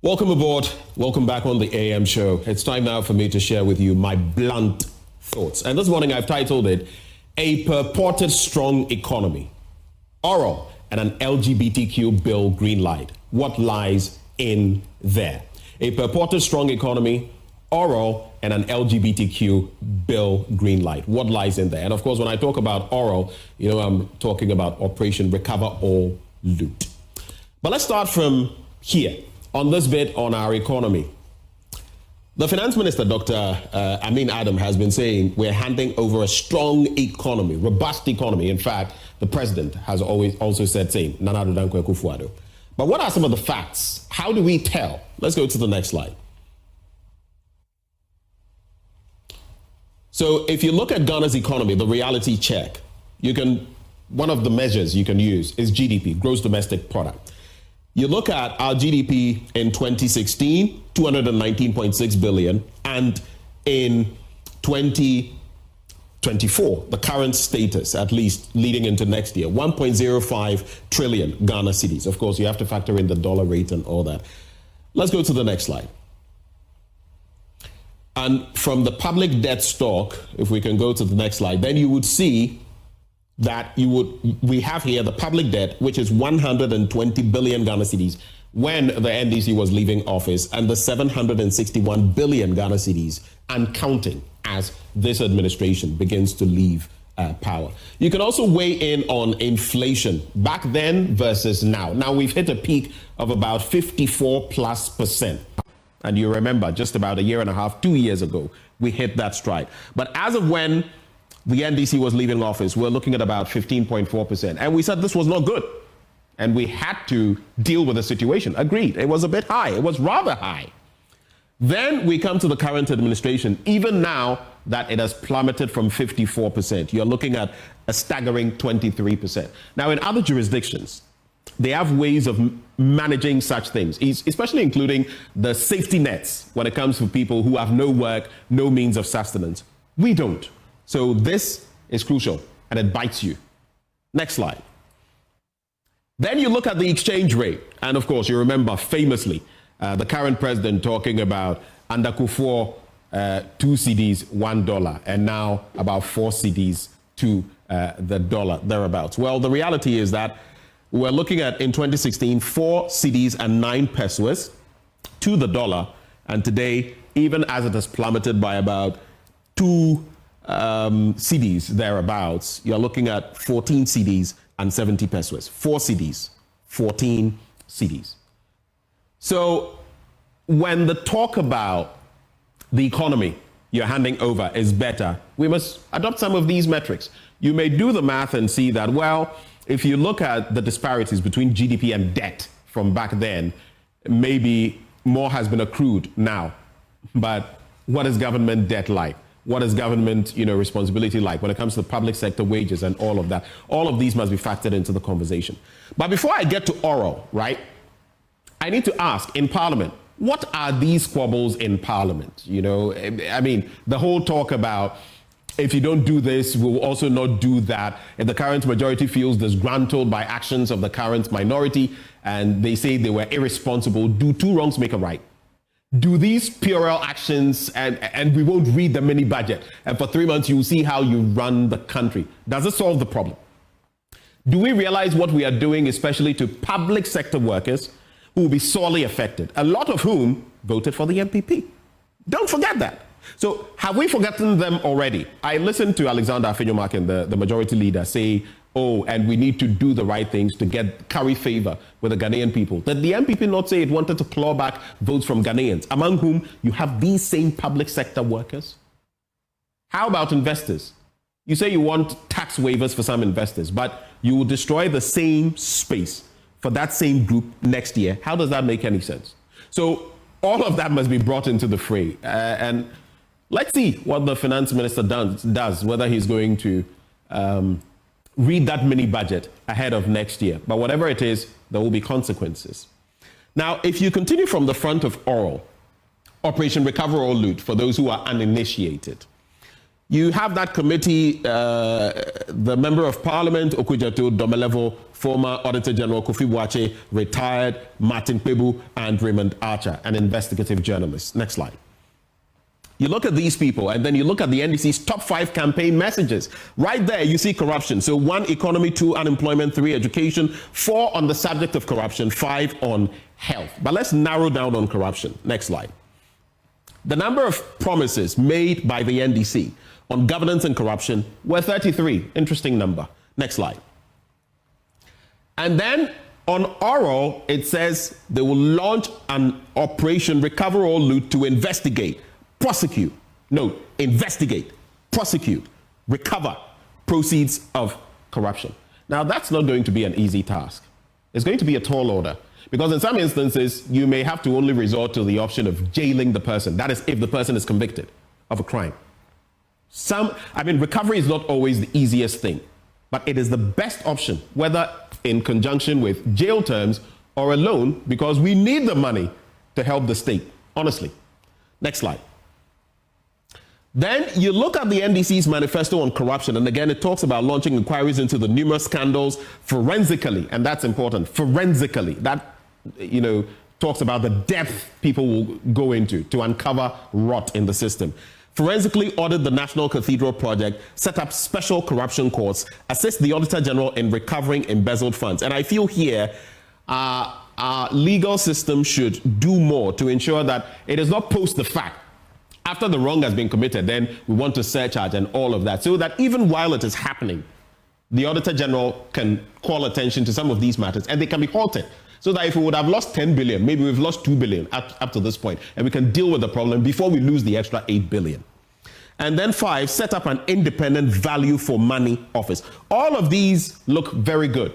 Welcome aboard. Welcome back on the AM show. It's time now for me to share with you my blunt thoughts. And this morning I've titled it, A Purported Strong Economy, Oral and an LGBTQ Bill Green Light. What lies in there? A purported strong economy, oral, and an LGBTQ bill green light. What lies in there? And of course, when I talk about oral, I'm talking about Operation Recover All Loot. But let's start from here on this bit on our economy. The finance minister, Dr. Amin Adam, has been saying we're handing over a strong economy, robust economy. In fact, the president has always also said same, Nana Addo Dankwa Akufo-Addo. But what are some of the facts? How do we tell? Let's go to the next slide. So if you look at Ghana's economy, the reality check, one of the measures you can use is GDP, gross domestic product. You look at our GDP in 2016, 219.6 billion, and in 2024, the current status, at least leading into next year, 1.05 trillion Ghana cedis. Of course, you have to factor in the dollar rate and all that. Let's go to the next slide. And from the public debt stock, if we can go to the next slide, then you would see that we have here the public debt, which is 120 billion Ghana cedis when the NDC was leaving office, and the 761 billion Ghana cedis and counting as this administration begins to leave power. You can also weigh in on inflation back then versus now. Now we've hit a peak of about 54+%. And you remember just about a year and a half, 2 years ago, we hit that stride. But as of when the NDC was leaving office, we're looking at about 15.4%. And we said this was not good. And we had to deal with the situation. Agreed. It was a bit high. It was rather high. Then we come to the current administration. Even now that it has plummeted from 54%, you're looking at a staggering 23%. Now, in other jurisdictions, they have ways of managing such things, especially including the safety nets when it comes to people who have no work, no means of sustenance. We don't. So this is crucial, and it bites you. Next slide. Then you look at the exchange rate. And of course, you remember famously the current president talking about under Kufuor, 2 cedis, $1, and now about 4 cedis to the dollar, thereabouts. Well, the reality is that we're looking at, in 2016, 4 cedis and 9 pesos to the dollar. And today, even as it has plummeted by about 2 cedis thereabouts, you're looking at 14 cedis and 70 pesos. 4 cedis, 14 cedis. So when the talk about the economy you're handing over is better, we must adopt some of these metrics. You may do the math and see that, well, if you look at the disparities between GDP and debt from back then, maybe more has been accrued now. But what is government debt like? What is government, responsibility like when it comes to the public sector wages and all of that? All of these must be factored into the conversation. But before I get to oral, right, I need to ask in Parliament, what are these squabbles in Parliament? The whole talk about if you don't do this, we'll also not do that. If the current majority feels disgruntled by actions of the current minority and they say they were irresponsible, do 2 wrongs make a right? Do these puerile actions, and we won't read the mini budget, and for 3 months you'll see how you run the country. Does it solve the problem? Do we realize what we are doing, especially to public sector workers who will be sorely affected, a lot of whom voted for the MPP? Don't forget that. So have we forgotten them already? I listened to Alexander Afenyomakin, the majority leader, say, and we need to do the right things to curry favor with the Ghanaian people. Did the MPP not say it wanted to claw back votes from Ghanaians, among whom you have these same public sector workers? How about investors? You say you want tax waivers for some investors, but you will destroy the same space for that same group next year. How does that make any sense? So all of that must be brought into the fray. And let's see what the finance minister does, whether he's going to read that mini budget ahead of next year. But whatever it is, there will be consequences. Now, if you continue from the front of oral, Operation Recover or Loot, for those who are uninitiated, You have that committee, the Member of Parliament, Okujato Domelevo, former Auditor General Kofi Boakye, retired Martin Pebu, and Raymond Archer, an investigative journalist. Next slide. You look at these people, and then you look at the NDC's top 5 campaign messages. Right there, you see corruption. So 1, economy; 2, unemployment; 3, education; 4, on the subject of corruption; 5, on health. But let's narrow down on corruption. Next slide. The number of promises made by the NDC on governance and corruption were 33. Interesting number. Next slide. And then on oral, it says they will launch an operation, Recover All Loot, to investigate, prosecute, recover proceeds of corruption. Now, that's not going to be an easy task. It's going to be a tall order, because in some instances, you may have to only resort to the option of jailing the person. That is, if the person is convicted of a crime. Recovery is not always the easiest thing, but it is the best option, whether in conjunction with jail terms or a loan, because we need the money to help the state, honestly. Next slide. Then you look at the NDC's manifesto on corruption, and again, it talks about launching inquiries into the numerous scandals forensically, and that's important, forensically. That, talks about the depth people will go into to uncover rot in the system. Forensically audit the National Cathedral project, set up special corruption courts, assist the Auditor General in recovering embezzled funds. And I feel here our legal system should do more to ensure that it is not post the fact. After the wrong has been committed, then we want to surcharge and all of that, so that even while it is happening, the Auditor General can call attention to some of these matters and they can be halted. So that if we would have lost 10 billion, maybe we've lost 2 billion up to this point, and we can deal with the problem before we lose the extra 8 billion. And then 5, set up an independent value for money office. All of these look very good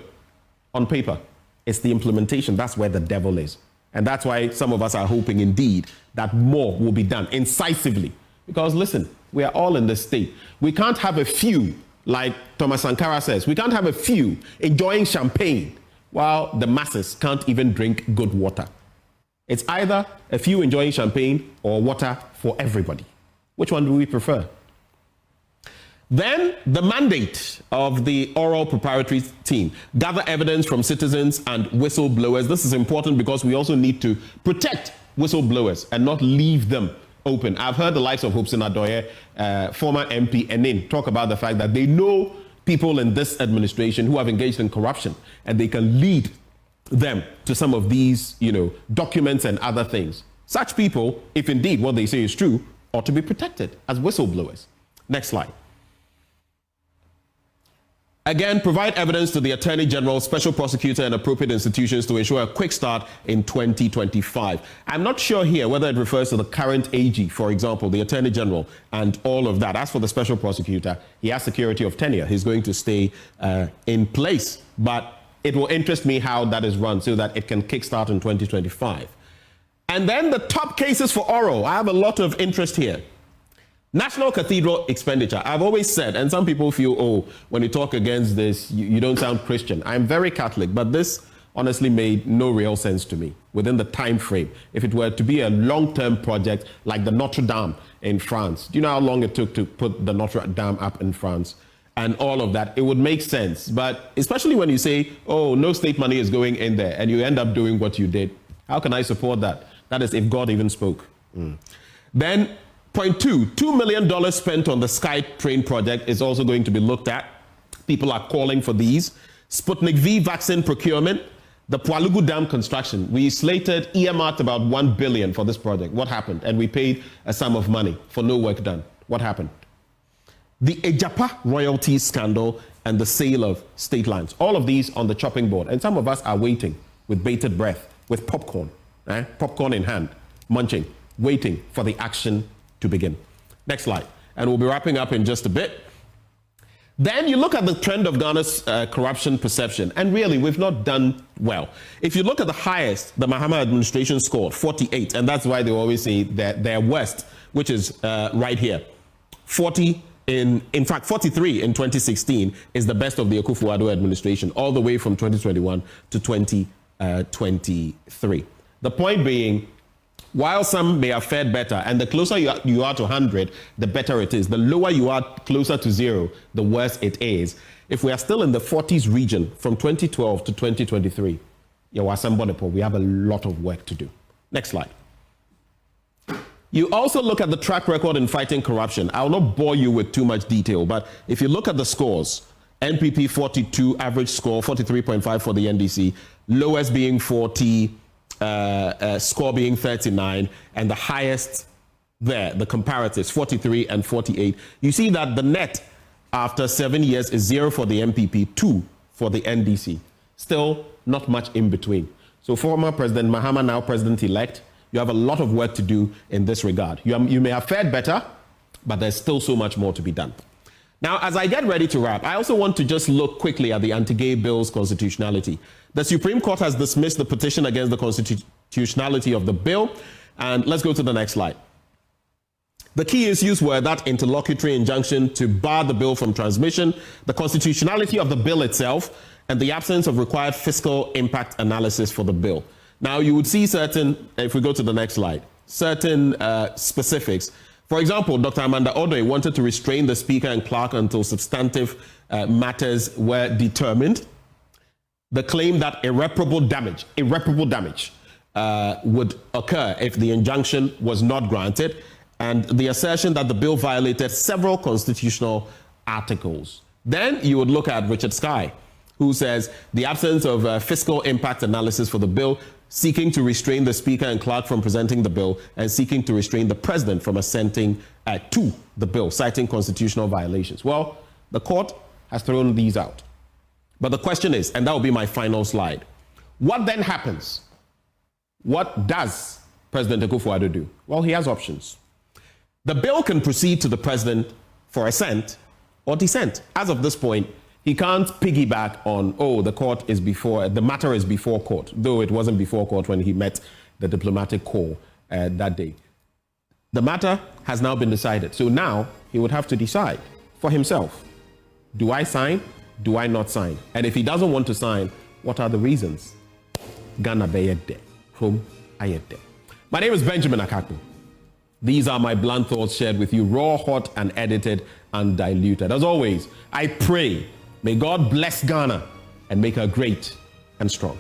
on paper. It's the implementation, that's where the devil is. And that's why some of us are hoping indeed that more will be done incisively. Because listen, we are all in this state. We can't have a few, like Thomas Sankara says, we can't have a few enjoying champagne while the masses can't even drink good water. It's either a few enjoying champagne or water for everybody. Which one do we prefer? Then the mandate of the oral preparatory team: gather evidence from citizens and whistleblowers. This is important because we also need to protect whistleblowers and not leave them open. I've heard the likes of Hobson Adoye, former MP, Enin, talk about the fact that they know people in this administration who have engaged in corruption, and they can lead them to some of these, documents and other things. Such people, if indeed what they say is true, ought to be protected as whistleblowers. Next slide. Again, provide evidence to the Attorney General, Special Prosecutor, and appropriate institutions to ensure a quick start in 2025. I'm not sure here whether it refers to the current AG, for example, the Attorney General, and all of that. As for the Special Prosecutor, he has security of tenure. He's going to stay in place, but it will interest me how that is run so that it can kickstart in 2025. And then the top cases for oral. I have a lot of interest here. National Cathedral expenditure. I've always said, and some people feel, when you talk against this, you don't sound Christian. I'm very Catholic, but this honestly made no real sense to me within the time frame. If it were to be a long-term project like the Notre Dame in France, do you know how long it took to put the Notre Dame up in France and all of that? It would make sense. But especially when you say, no state money is going in there, and you end up doing what you did, how can I support that? That is if God even spoke. Then, point 2, $2 million spent on the Sky Train project is also going to be looked at. People are calling for these. Sputnik V vaccine procurement, the Pualugu Dam construction. We earmarked about 1 billion for this project. What happened? And we paid a sum of money for no work done. What happened? The Ejapa royalty scandal and the sale of state lands. All of these on the chopping board. And some of us are waiting with bated breath, with popcorn, popcorn in hand, munching, waiting for the action to begin. Next slide. And we'll be wrapping up in just a bit. Then you look at the trend of Ghana's corruption perception, and really, we've not done well. If you look at the highest, the Mahama administration scored 48, and that's why they always say that their worst, which is right here. 43 in 2016 is the best of the Akufo-Addo administration, all the way from 2021 to 2023. The point being, While some may have fared better, and the closer you are to 100, the better it is. The lower you are closer to 0, the worse it is. If we are still in the 40s region from 2012 to 2023, we have a lot of work to do. Next slide. You also look at the track record in fighting corruption. I will not bore you with too much detail, but if you look at the scores, NPP 42, average score 43.5 for the NDC, lowest being 40, score being 39, and the highest there, the comparatives, 43 and 48. You see that the net after 7 years is 0 for the MPP, 2 for the NDC. Still not much in between. So former President Mahama, now President-elect, you have a lot of work to do in this regard. You may have fared better, but there's still so much more to be done. Now, as I get ready to wrap, I also want to just look quickly at the anti-gay bill's constitutionality. The Supreme Court has dismissed the petition against the constitutionality of the bill. And let's go to the next slide. The key issues were that interlocutory injunction to bar the bill from transmission, the constitutionality of the bill itself, and the absence of required fiscal impact analysis for the bill. Now, you would see certain, if we go to the next slide, certain specifics. For example, Dr. Amanda Odoi wanted to restrain the Speaker and Clerk until substantive matters were determined. The claim that irreparable damage would occur if the injunction was not granted, and the assertion that the bill violated several constitutional articles. Then you would look at Richard Sky, who says the absence of fiscal impact analysis for the bill, seeking to restrain the Speaker and Clerk from presenting the bill, and seeking to restrain the President from assenting to the bill, citing constitutional violations. Well, the court has thrown these out. But the question is, and that will be my final slide, what then happens? What does President Akufo-Addo do? Well, he has options. The bill can proceed to the President for assent or dissent. As of this point, he can't piggyback on, the matter is before court, though it wasn't before court when he met the diplomatic corps that day. The matter has now been decided. So now he would have to decide for himself. Do I sign? Do I not sign? And if he doesn't want to sign, what are the reasons? Ghana Bayede, home Ayede. My name is Benjamin Akakpo. These are my blunt thoughts shared with you, raw, hot, and edited, undiluted. As always, I pray, may God bless Ghana and make her great and strong.